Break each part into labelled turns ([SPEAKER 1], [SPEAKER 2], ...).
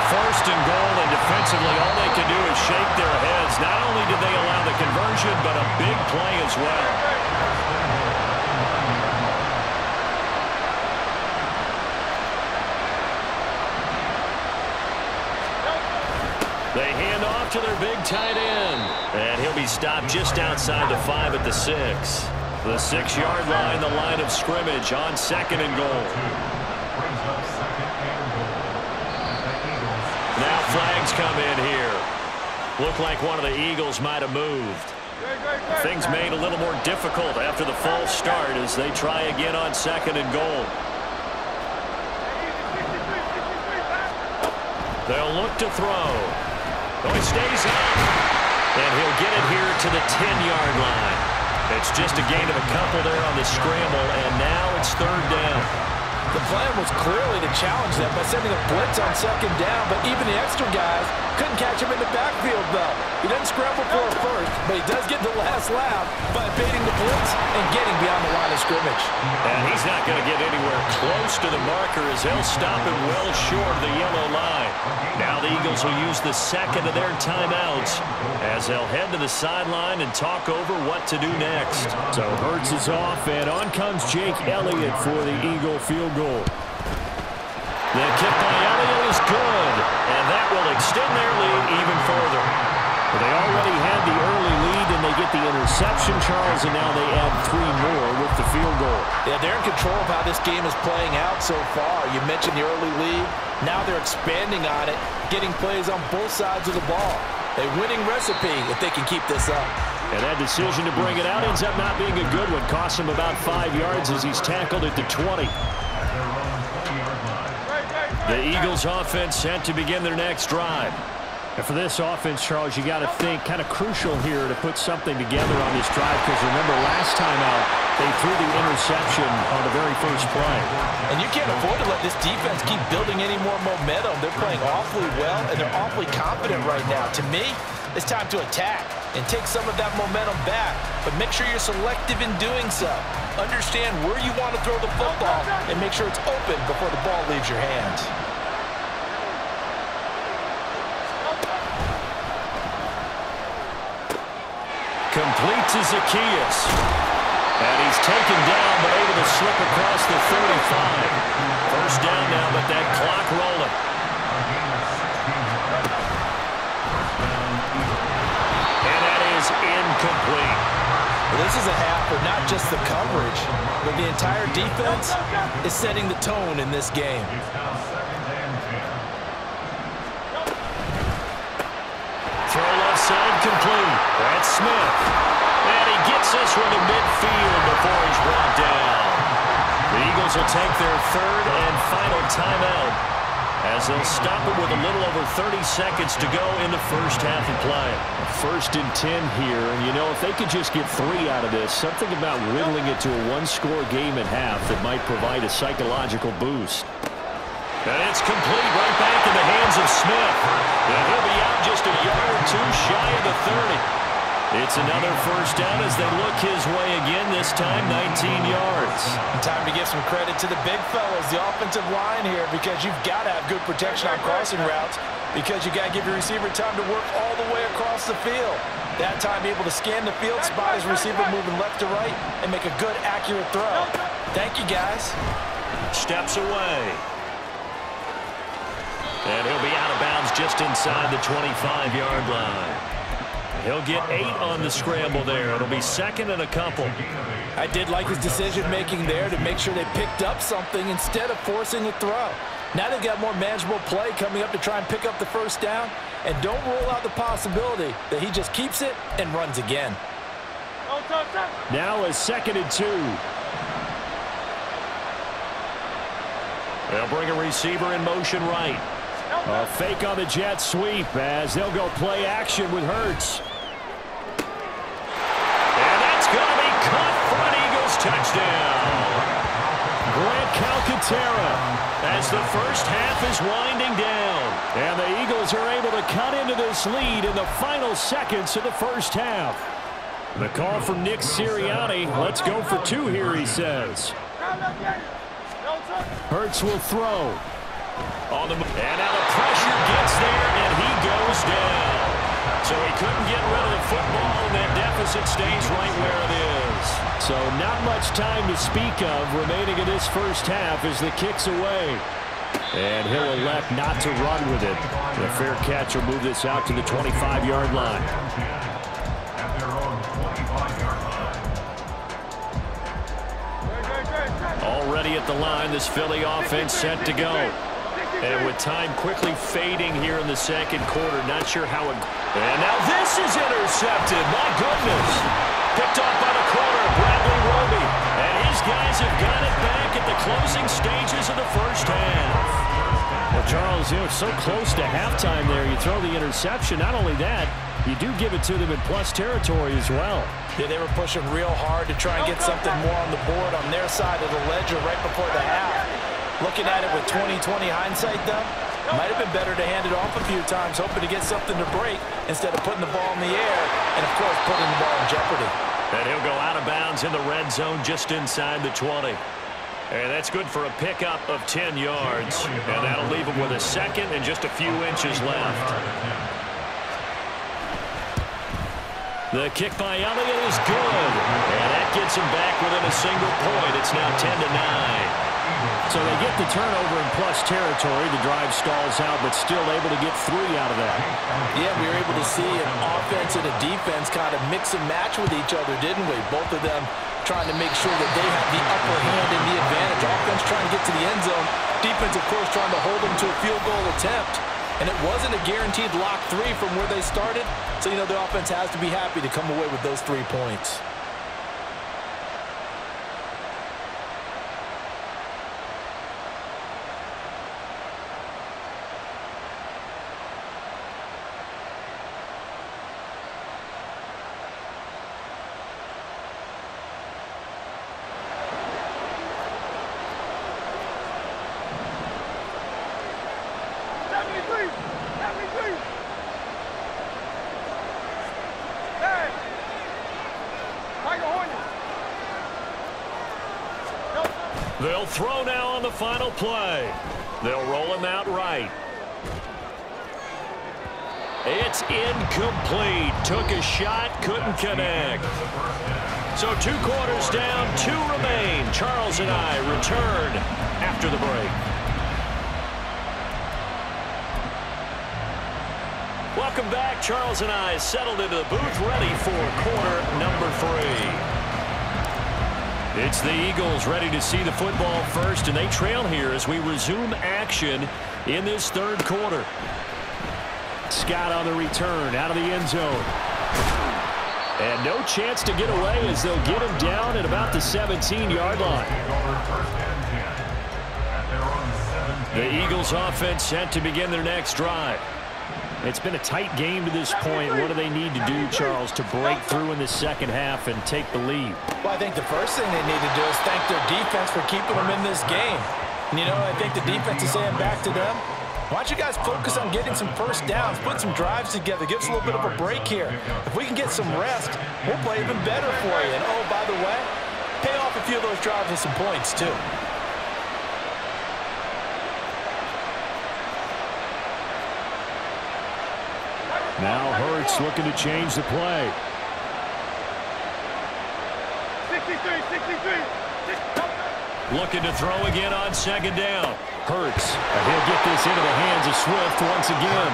[SPEAKER 1] First and goal, and defensively, all they can do is shake their heads. Not only did they allow the conversion, but a big play as well. They hand off to their big tight end. And he'll be stopped just outside the 5 at the 6. The 6-yard line, the line of scrimmage on second and goal. Now flags come in here. Looked like one of the Eagles might have moved. Things made a little more difficult after the false start as they try again on second and goal. They'll look to throw. Oh, he stays up. And he'll get it here to the 10-yard line. It's just a gain of a couple there on the scramble, and now it's third down.
[SPEAKER 2] The plan was clearly to challenge them by sending a blitz on second down, but even the extra guys couldn't catch him in the backfield, though. He doesn't scramble for a first, but he does get the last laugh by evading the blitz and getting beyond the line of scrimmage.
[SPEAKER 1] And he's not going to get anywhere close to the marker as they'll stop him well short of the yellow line. Now the Eagles will use the second of their timeouts as they'll head to the sideline and talk over what to do next. So Hurts is off, and on comes Jake Elliott for the Eagle field goal. The kick by Elliott is good, and that will extend their lead even further. They already had the early lead, and they get the interception, Charles, and now they add 3 more with the field goal.
[SPEAKER 2] Yeah, they're in control of how this game is playing out so far. You mentioned the early lead. Now they're expanding on it, getting plays on both sides of the ball. A winning recipe if they can keep this up.
[SPEAKER 1] And that decision to bring it out ends up not being a good one. Costs him about 5 yards as he's tackled at the 20. The Eagles offense set to begin their next drive. And for this offense, Charles, you got to think kind of crucial here to put something together on this drive, because remember last time out they threw the interception on the very first play.
[SPEAKER 2] And you can't afford to let this defense keep building any more momentum. They're playing awfully well, and they're awfully confident right now. To me, it's time to attack and take some of that momentum back, but make sure you're selective in doing so. Understand where you want to throw the football and make sure it's open before the ball leaves your hands.
[SPEAKER 1] Complete to Zacchaeus. And he's taken down, but able to slip across the 35. First down now, but that clock rolling. And that is incomplete.
[SPEAKER 2] Well, this is a half for not just the coverage, but the entire defense is setting the tone in this game.
[SPEAKER 1] Throw left side complete. That's Smith. And he gets this one to midfield before he's brought down. The Eagles will take their third and final timeout as they'll stop it with a little over 30 seconds to go in the first half of play. First and 10 here, and you know, if they could just get 3 out of this, something about whittling it to a one-score game at half that might provide a psychological boost. And it's complete right back in the hands of Smith. And he'll be out just a yard or 2 shy of the 30. It's another first down as they look his way again, this time 19 yards.
[SPEAKER 2] Time to give some credit to the big fellas, the offensive line here, because you've got to have good protection on crossing routes, because you got to give your receiver time to work all the way across the field. That time able to scan the field, spot his receiver moving left to right, and make a good, accurate throw. Thank you, guys.
[SPEAKER 1] Steps away. And he'll be out of bounds just inside the 25-yard line. He'll get 8 on the scramble there. It'll be second and a couple.
[SPEAKER 2] I did like his decision-making there to make sure they picked up something instead of forcing a throw. Now they've got more manageable play coming up to try and pick up the first down, and don't rule out the possibility that he just keeps it and runs again.
[SPEAKER 1] Now a second and 2. They'll bring a receiver in motion right. A fake on the jet sweep as they'll go play action with Hurts. And that's going to be caught for an Eagles touchdown. Grant Calcaterra as the first half is winding down. And the Eagles are able to cut into this lead in the final seconds of the first half. The call from Nick Sirianni. Let's go for 2 here, he says. Hurts will throw. And now the pressure gets first down. So he couldn't get rid of the football, and that deficit stays right where it is.
[SPEAKER 3] So not much time to speak of remaining in this first half as the kick's away. And he'll elect not to run with it. The fair catch will move this out to the 25-yard line. Already at the line, this Philly offense set to go. And with time quickly fading here in the second quarter, not sure how it... And now this is intercepted. My goodness. Picked off by the corner, Bradley Roby. And his guys have got it back at the closing stages of the first half. Well, Charles, so close to halftime there. You throw the interception. Not only that, you do give it to them in plus territory as well.
[SPEAKER 2] Yeah, they were pushing real hard to try and get something more on the board on their side of the ledger right before the half. Looking at it with 20/20 hindsight, though, might have been better to hand it off a few times, hoping to get something to break instead of putting the ball in the air and, of course, putting the ball in jeopardy.
[SPEAKER 1] And he'll go out of bounds in the red zone just inside the 20. And that's good for a pickup of 10 yards. And that'll leave him with a second and just a few inches left. The kick by Elliott is good. And that gets him back within a single point. It's now 10-9. So they get the turnover in plus territory. The drive stalls out, but still able to get 3 out of that.
[SPEAKER 2] Yeah, we were able to see an offense and a defense kind of mix and match with each other, didn't we? Both of them trying to make sure that they have the upper hand and the advantage. Offense trying to get to the end zone. Defense, of course, trying to hold them to a field goal attempt. And it wasn't a guaranteed lock 3 from where they started. So, the offense has to be happy to come away with those 3 points.
[SPEAKER 1] They'll throw now on the final play. They'll roll him out right. It's incomplete. Took a shot, couldn't connect. So 2 quarters down, 2 remain. Charles and I return after the break. Welcome back. Charles and I settled into the booth, ready for quarter number 3. It's the Eagles ready to see the football first, and they trail here as we resume action in this third quarter. Scott on the return, out of the end zone. And no chance to get away as they'll get him down at about the 17-yard line. The Eagles offense set to begin their next drive. It's been a tight game to this point. What do they need to do, Charles, to break through in the second half and take the lead?
[SPEAKER 2] Well, I think the first thing they need to do is thank their defense for keeping them in this game. And, I think the defense is saying back to them, why don't you guys focus on getting some first downs, put some drives together, give us a little bit of a break here. If we can get some rest, we'll play even better for you. And, oh, by the way, pay off a few of those drives with some points, too.
[SPEAKER 3] Now Hurts looking to change the play.
[SPEAKER 4] 63.
[SPEAKER 1] Looking to throw again on second down. Hurts. He'll get this into the hands of Swift once again.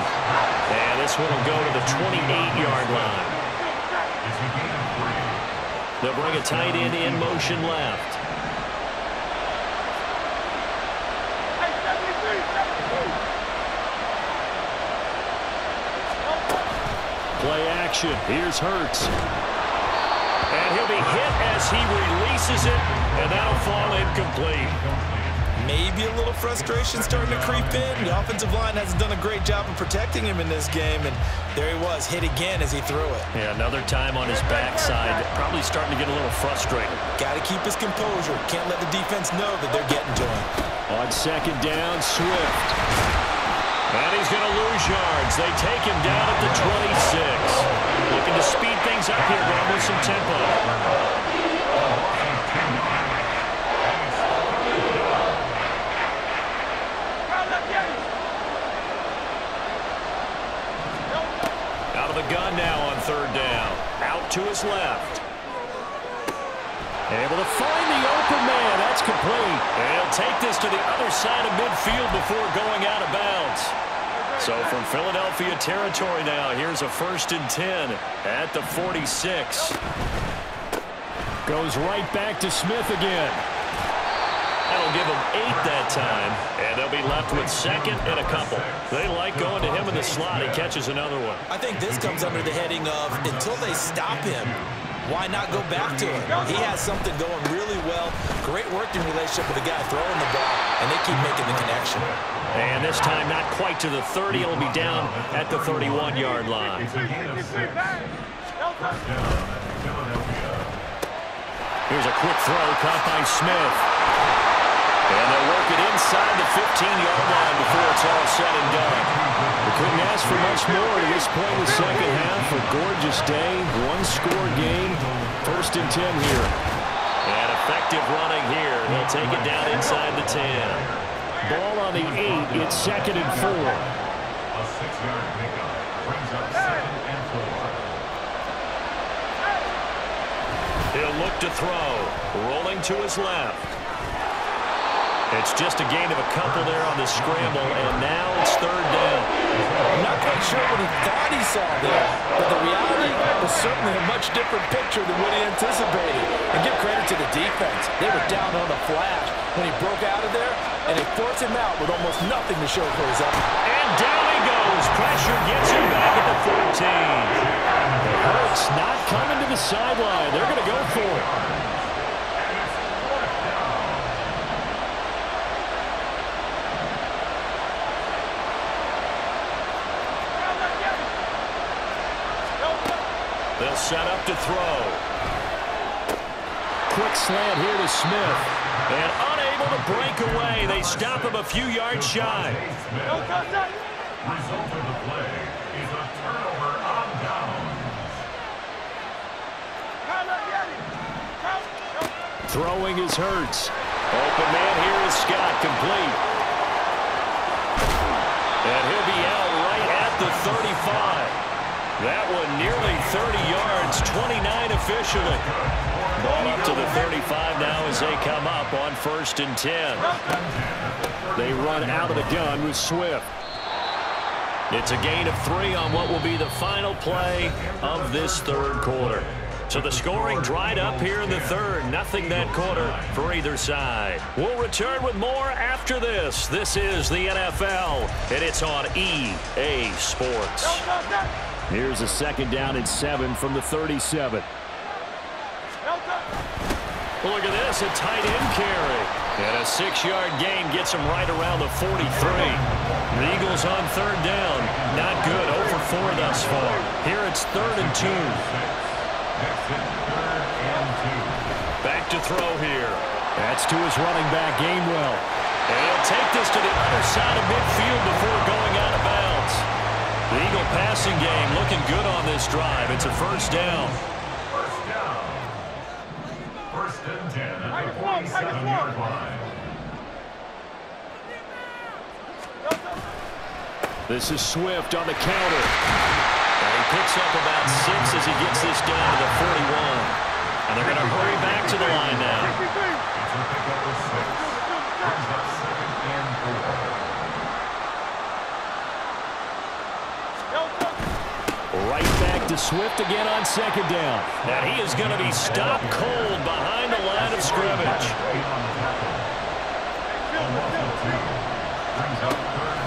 [SPEAKER 1] And this one will go to the 28-yard line. They'll bring a tight end in motion left. Play action. Here's Hurts. And he'll be hit as he releases it, and that'll fall incomplete.
[SPEAKER 2] Maybe a little frustration starting to creep in. The offensive line hasn't done a great job of protecting him in this game, and there he was, hit again as he threw it.
[SPEAKER 1] Yeah, another time on his backside. Probably starting to get a little frustrated.
[SPEAKER 2] Got to keep his composure. Can't let the defense know that they're getting to him.
[SPEAKER 3] On second down, Swift.
[SPEAKER 1] And he's going to lose yards. They take him down at the 26. Looking to speed things up here, going with some tempo.
[SPEAKER 3] Out of the gun now on third down. Out to his left. Able to find the open man. That's complete. And he'll take this to the other side of midfield before going out of bounds. So from Philadelphia territory now, here's a 1st and 10 at the 46. Goes right back to Smith again. That'll give them 8 that time, and they'll be left with 2nd and a couple. They like going to him in the slot. He catches another one.
[SPEAKER 2] I think this comes under the heading of until they stop him, why not go back to him? He has something going really well. Great working relationship with the guy throwing the ball, and they keep making the connection.
[SPEAKER 3] And this time not quite to the 30. It'll be down at the 31-yard line. Here's a quick throw caught by Smith. And they'll work it inside the 15-yard line before it's all said and done. We couldn't ask for much more at this point in the second half. A gorgeous day, one-score game, 1st and 10 here. And effective running here. He'll take it down inside the 10. Ball on the 8. It's 2nd and 4.
[SPEAKER 4] A 6-yard pickup brings up 2nd and 4.
[SPEAKER 3] He'll look to throw. Rolling to his left. It's just a gain of a couple there on the scramble, and now it's 3rd down.
[SPEAKER 2] I'm not quite sure what he thought he saw there, but the reality was certainly a much different picture than what he anticipated. And give credit to the defense. They were down on the flash when he broke out of there, and they forced him out with almost nothing to show for his effort.
[SPEAKER 3] And down he goes. Pressure gets him back at the 14. It hurts not coming to the sideline. They're going to go for it. They'll set up to throw. Quick slant here to Smith. And unable to break away. They stop him a few yards shy.
[SPEAKER 4] Result of the play is a turnover on downs.
[SPEAKER 3] Throwing is Hurts. Open man here is Scott, complete. And he'll be out right at the 35. That one nearly 30 yards, 29 officially. Ball up to the 35 now as they come up on 1st and 10. They run out of the gun with Swift. It's a gain of 3 on what will be the final play of this 3rd quarter. So the scoring dried up here in the 3rd. Nothing that quarter for either side. We'll return with more after this. This is the NFL, and it's on EA Sports. Here's a 2nd down and 7 from the 37. Look at this, a tight end carry. And a 6-yard gain gets him right around the 43. The Eagles on 3rd down. Not good, over 4 thus far. Here it's 3rd and 2. Back to throw here. That's to his running back, Gainwell. And he'll take this to the other side of midfield before going out of bounds. The Eagle passing game looking good on this drive. It's a 1st down.
[SPEAKER 4] First down. 1st and 10 at the 47-yard line.
[SPEAKER 3] This is Swift on the counter. And he picks up about 6 as he gets this down to the 41. And they're going to hurry back to the line now.
[SPEAKER 4] It's a pickup of 6. Brings up 2nd and 4.
[SPEAKER 3] Right back to Swift again on 2nd down. And he is going to be stopped cold behind the line of scrimmage.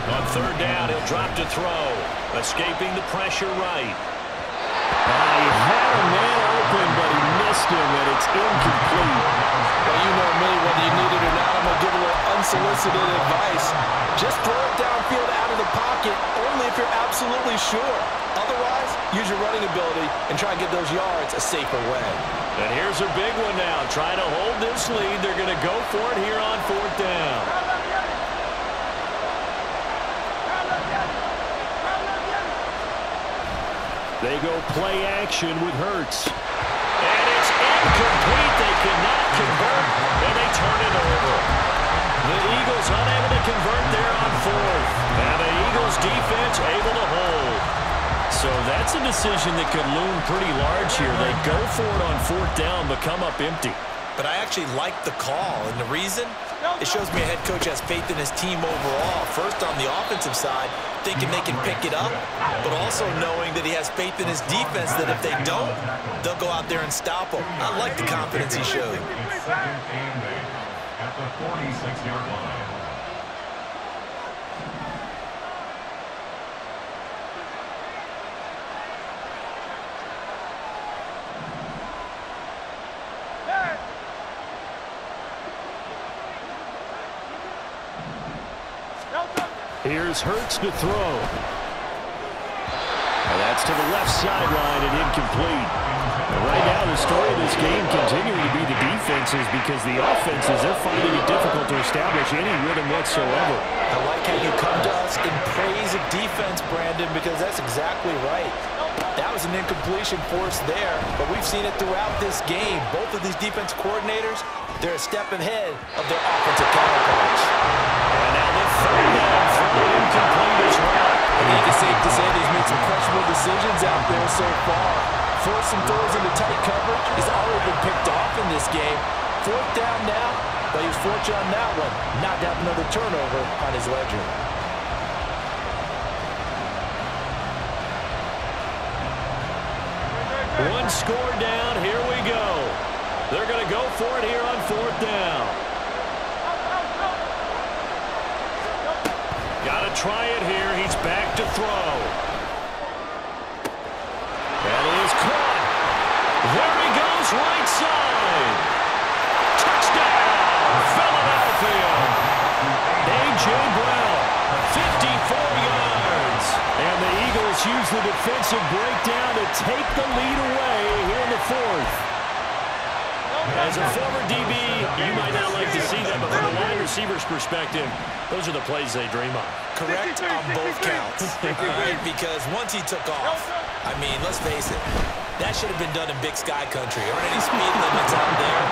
[SPEAKER 3] On 3rd down, he'll drop to throw. Escaping the pressure right. He had a man open, but he missed him, and it's incomplete.
[SPEAKER 2] Well, you know me, whether you need it or not, I'm going to give a little unsolicited advice. Just throw it downfield out of the pocket, only if you're absolutely sure. Otherwise, use your running ability and try and get those yards a safer way.
[SPEAKER 3] And here's a big one now. Trying to hold this lead. They're going to go for it here on 4th down. They go play action with Hurts. And it's incomplete. They cannot convert, and they turn it over. The Eagles unable to convert there on 4th. And the Eagles defense able to hold. So that That's a decision that could loom pretty large here. They go for it on 4th down, but come up empty.
[SPEAKER 2] But I actually like the call, and the reason? It shows me a head coach has faith in his team overall. First, on the offensive side, thinking they can pick it up, but also knowing that he has faith in his defense that if they don't, they'll go out there and stop them. I like the confidence he showed.
[SPEAKER 4] Second and 8 at the 46-yard line.
[SPEAKER 3] Here's Hurts to throw. And that's to the left sideline and incomplete. And right now, the story of this game continuing to be the defenses because the offenses, they're finding it difficult to establish any rhythm whatsoever.
[SPEAKER 2] I like how you come to us in praise of defense, Brandon, because that's exactly right. That was an incompletion force there, but we've seen it throughout this game. Both of these defense coordinators, they're a step ahead of their offensive counterparts.
[SPEAKER 3] And now the third down throw incomplete as well.
[SPEAKER 2] I think it's safe to say he's made some questionable decisions out there so far. Forcing throws into tight coverage has already been picked off in this game. 4th down now, but he was fortunate on that one. Not to have another turnover on his ledger.
[SPEAKER 3] One score down, here we go. They're going to go for it here on 4th down. Got to try it here. He's back to throw. That is caught. There he goes, right side. Touchdown, Philadelphia. A.J. Brown, 54 yards. And the Eagles use the defensive breakdown to take the lead away here in the 4th. As a former DB, you might not like to see that, but from a wide receiver's perspective, those are the plays they dream of.
[SPEAKER 2] Correct on both counts. Because once he took off, I mean, let's face it, that should have been done in Big Sky Country. There aren't any speed limits out there,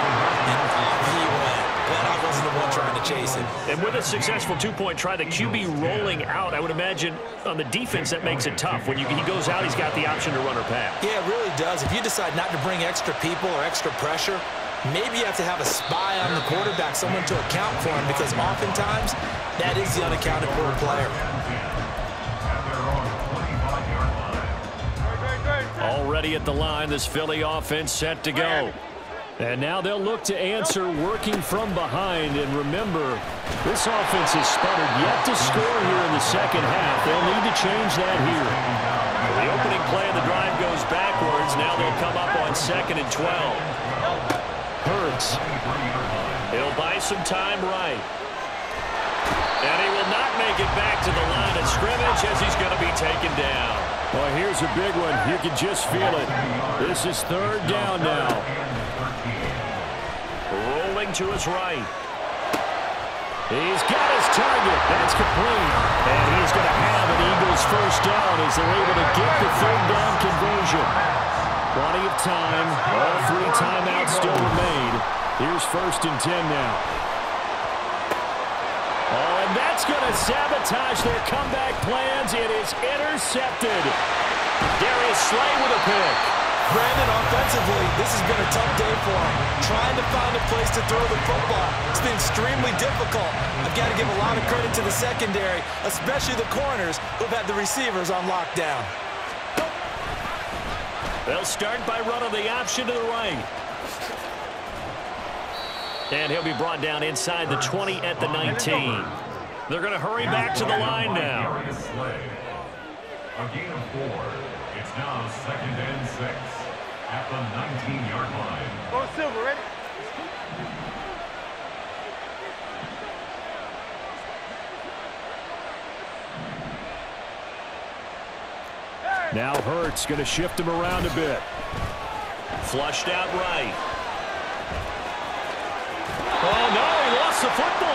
[SPEAKER 2] and off he went. Glad I wasn't the one trying to chase him.
[SPEAKER 3] And with a successful two-point try, the QB rolling out, I would imagine on the defense that makes it tough. When he goes out, he's got the option to run or pass.
[SPEAKER 2] Yeah, it really does. If you decide not to bring extra people or extra pressure, maybe you have to have a spy on the quarterback, someone to account for him, because oftentimes that is the unaccounted for player.
[SPEAKER 3] Already at the line, this Philly offense set to go. And now they'll look to answer working from behind. And remember, this offense has sputtered yet to score here in the second half. They'll need to change that here. The opening play of the drive goes backwards. Now they'll come up on 2nd and 12. Hurts. He'll buy some time right. And he will not make it back to the line of scrimmage as he's going to be taken down. Well, here's a big one. You can just feel it. This is 3rd down now. Rolling to his right. He's got his target. That's complete. And he's going to have an Eagles 1st down as they're able to get the 3rd down conversion. Plenty of time. All 3 timeouts still remain. Here's 1st and 10 now. Oh, and that's going to sabotage their comeback plans. It is intercepted. Darius Slay with a pick.
[SPEAKER 2] Brandon, offensively, this has been a tough day for him. Trying to find a place to throw the football. It's been extremely difficult. I've got to give a lot of credit to the secondary, especially the corners who've had the receivers on lockdown.
[SPEAKER 3] They'll start by running the option to the right. And he'll be brought down inside the 20 at the 19. They're going to hurry back to the line now.
[SPEAKER 4] A gain of 4. It's now 2nd and 6 at the 19-yard line.
[SPEAKER 5] Go Silver, ready?
[SPEAKER 3] Now Hurts going to shift him around a bit. Flushed out right. Oh, no, he lost the football.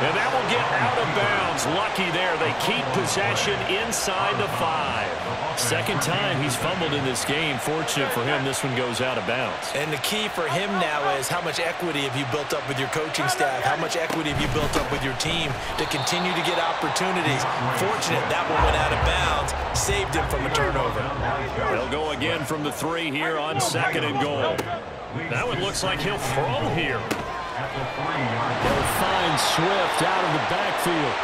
[SPEAKER 3] And that will get out of bounds. Lucky there. They keep possession inside the 5. Second time he's fumbled in this game. Fortunate for him, this one goes out of bounds.
[SPEAKER 2] And the key for him now is how much equity have you built up with your coaching staff? How much equity have you built up with your team to continue to get opportunities? Fortunate that one went out of bounds, saved him from a turnover. turnover.
[SPEAKER 3] They'll go again from the 3 here on 2nd and goal. Now it looks like he'll throw here. He'll find Swift out of the backfield.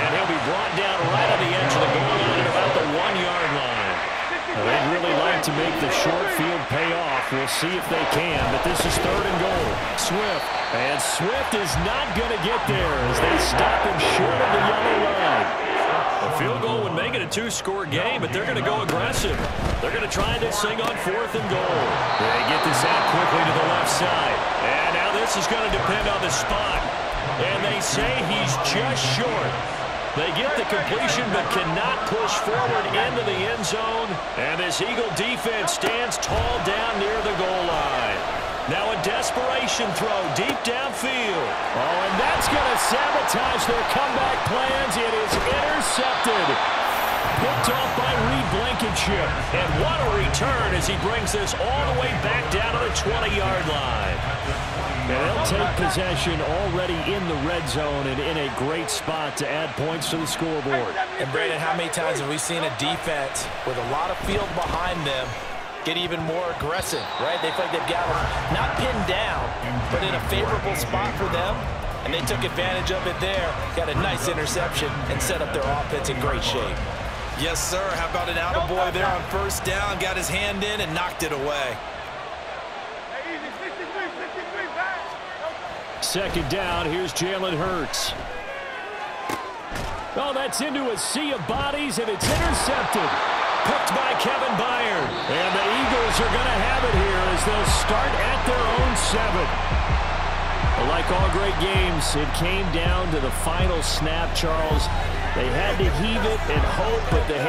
[SPEAKER 3] And he'll be brought down right on the edge of the goal line at about the 1-yard line. They'd really like to make the short field pay off. We'll see if they can, but this is 3rd and goal. Swift. And Swift is not going to get there as they stop him short of the yellow line. A field goal would make it a 2-score game, but they're going to go aggressive. They're going to try this thing on 4th and goal. They get this out quickly to the left side. And now this is going to depend on the spot. And they say he's just short. They get the completion but cannot push forward into the end zone. And this Eagle defense stands tall down near the goal line. Now a desperation throw deep downfield. Oh, and that's going to sabotage their comeback plans. It is intercepted. Picked off by Reed Blankenship. And what a return as he brings this all the way back down to the 20-yard line. And they'll take possession already in the red zone and in a great spot to add points to the scoreboard.
[SPEAKER 2] And Brandon, how many times have we seen a defense with a lot of field behind them get even more aggressive, right? They feel like they've got them not pinned down, but in a favorable spot for them. And they took advantage of it there, got a nice interception, and set up their offense in great shape. Yes, sir. How about an attaboy there on 1st down? Got his hand in and knocked it away.
[SPEAKER 3] 2nd down, here's Jalen Hurts. Oh, that's into a sea of bodies, and it's intercepted. Picked by Kevin Byard. And the Eagles are going to have it here as they'll start at their own 7. Like all great games, it came down to the final snap, Charles. They had to heave it and hope, but the